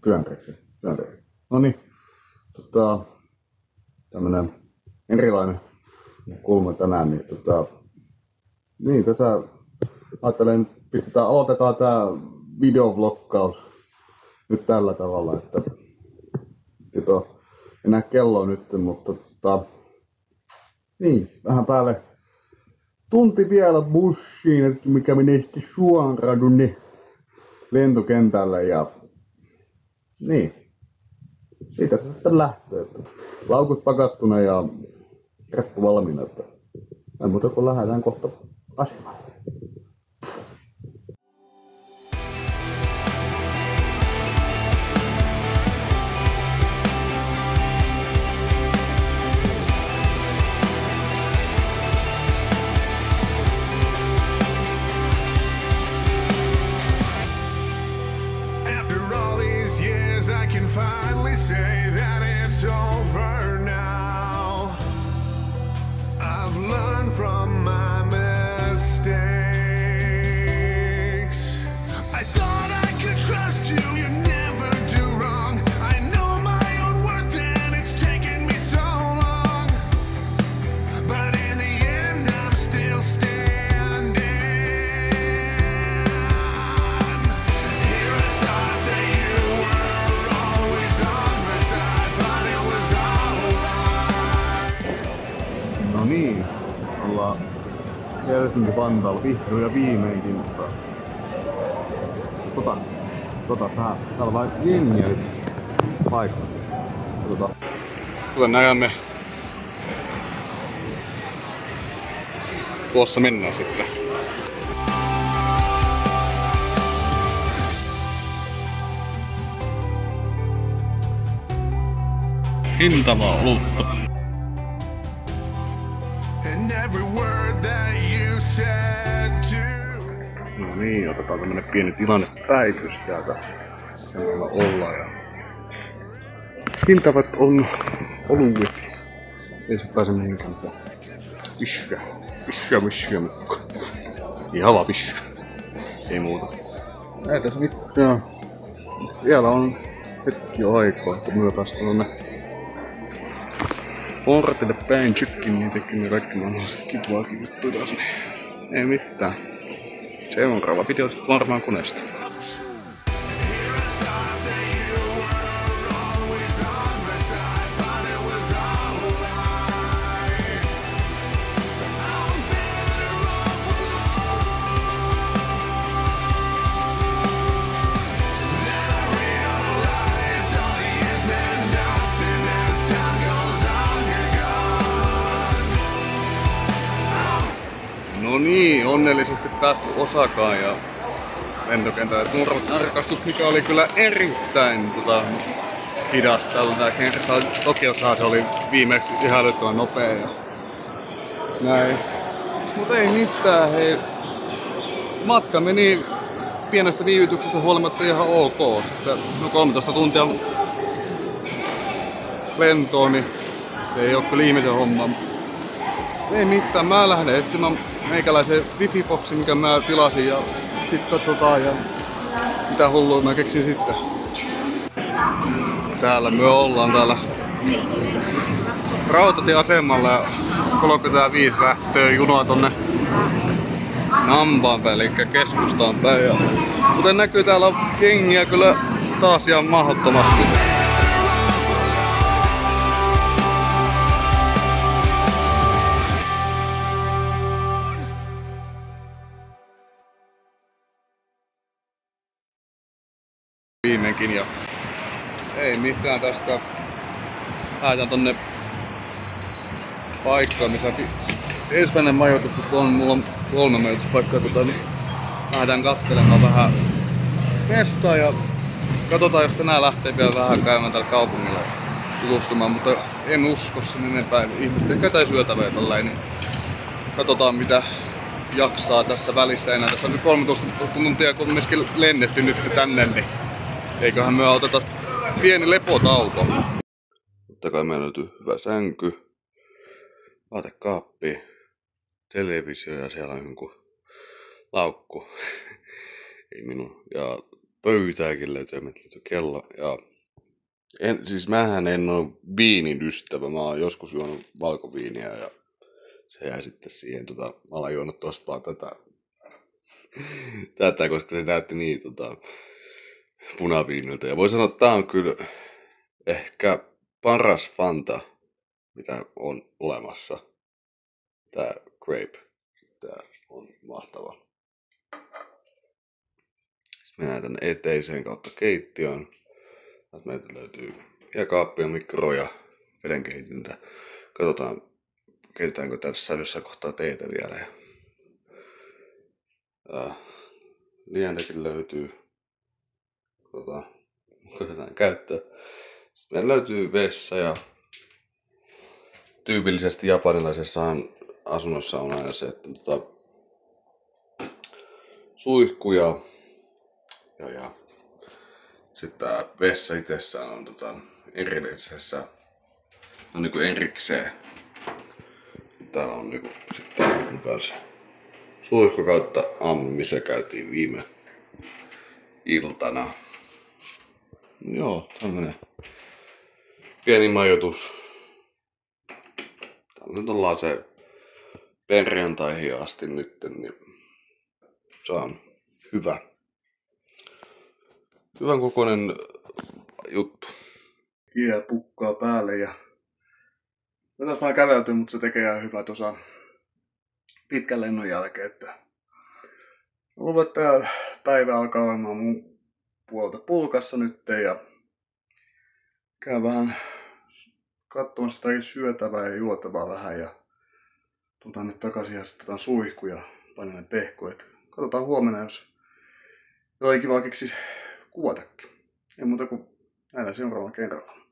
työnteeksi. No niin, tämmönen erilainen kulma tänään, niin tässä ajattelen, aloitetaan tää videovlogkaus nyt tällä tavalla, että en näe kelloa nyt, mutta niin, vähän päälle tunti vielä bussiin, että mikä menee sitten suoraan tunne lentokentälle ja niin, siitä se sitten lähtee. Laukut pakattuna ja reppu valmiina, että ei muuta kuin lähdetään kohta asemalle. Finally say that it's over now. I've learned from my mistakes. I thought I could trust you, you never do wrong. I know my own worth and it's taken me so long. But in the end I'm still standing. Here I thought that you were no niin, ollaan Helsinki-Vantaalla vihdoin ja viimeinkin, mutta täällä on vaan jengiä nyt paikalla. Kuten näemme, tuossa mennään sitten. Hintavaa olutta. No niin, otetaan tämmönen pieni tilannepäivitys täältä. Sen ollaan ja hintavat on oluet. Ei se pääse mihinkään, mutta pyssyä mukka. Ihan vaan pyssyä. Ei muuta. Ei tässä mitään. Vielä on hetki aikaa, että myö päästään tonne portille päin tykkin, niin tekin kaikki mahdolliset kivaakin juttuja taas. Ei mitään. Seuraava video sitten varmaan koneesta. No niin, onnellisesti päästy Osakaan ja lentokentälle. Tarkastus, mikä oli kyllä erittäin hidas tällä kertaa. Tokiossa se oli viimeksi ihan älyttömän nopea ja näin. Mutta ei mitään, hei. Matka meni pienestä viivytyksestä huolimatta ihan ok. No 13 tuntia lentoon, niin se ei oo kyllä ihmisen homma. Ei mitään, mä lähden etsimään meikäläisen wifi-boksin, mikä mä tilasin ja sit katsotaan ja mitä hullua mä keksin sitten. Täällä me ollaan täällä rautatieasemalla ja 35 lähtöä junaa tonne Nampaan päin, eli keskustaan päin. Ja kuten näkyy, täällä on jengiä kyllä taas ihan mahdottomasti. Viimeinkin ja ei mitään tästä. Lähdetään tonne paikkaan, missä ensimmäinen majoitus on. Mulla on 3 majoituspaikkaa, niin lähdetään katselemaan vähän mestaa ja katsotaan, jos tänään lähtee vielä vähän käymään täällä kaupungilla tutustumaan, mutta en usko sen enempää. Ihmiset ehkä jotain syötävää tällainen. Katsotaan mitä jaksaa tässä välissä enää. Tässä on nyt 13 tuntia, kun on myöskin lennetty nyt tänne, niin eiköhän me oteta pieni lepotauko. Totta kai meillä löytyy hyvä sänky, vaatekaappi, televisio ja siellä on joku laukku. Ei minun. Ja pöytääkin löytyy, kello. Ja siis mähän en oo viinin ystävä. Mä oon joskus juonut valkoviiniä ja se jäi sitten siihen. Mä olen juonut tosta vaan tätä, koska se näytti niin punaviiniltä. Ja voi sanoa, että tää on kyllä ehkä paras Fanta, mitä on olemassa. Tää Grape. Tää on mahtava. Sitten mennään tänne eteiseen kautta keittiöön. Täältä meiltä löytyy jääkaappia, mikro ja vedenkeitintä. Katsotaan, keitetäänkö tässä jossain kohtaa teetä vielä. Lientäkin löytyy. Koitetaan käyttää. Sitten meillä löytyy vessa ja tyypillisesti japanilaisessa asunnossa on aina se, että suihku ja sitten tää vessa itsessään on erillisessä, on niinku erikseen. Täällä on niinku sitten kanssa suihku kautta ammu, missä käytiin viime iltana. Joo, tämmönen pieni majoitus. Täällä nyt ollaan se perjantaihin asti nyt, niin se on hyvä. Hyvän kokoinen juttu. Kiä pukkaa päälle ja tätä vähän kävelty, mutta se tekee ihan hyvä tuossa pitkän lennon jälkeen. Että luulen, että päivä alkaa olemaan mun puolta pulkassa nyt ja käyn vähän katsomassa jotain syötävää ja juotavaa vähän ja tutan nyt takaisin ja sitten suihku ja painan ne pehkuet. Katsotaan huomenna, jos jollain kiva keksisi kuvatakin. Ei muuta kuin näillä seuraavalla kerralla.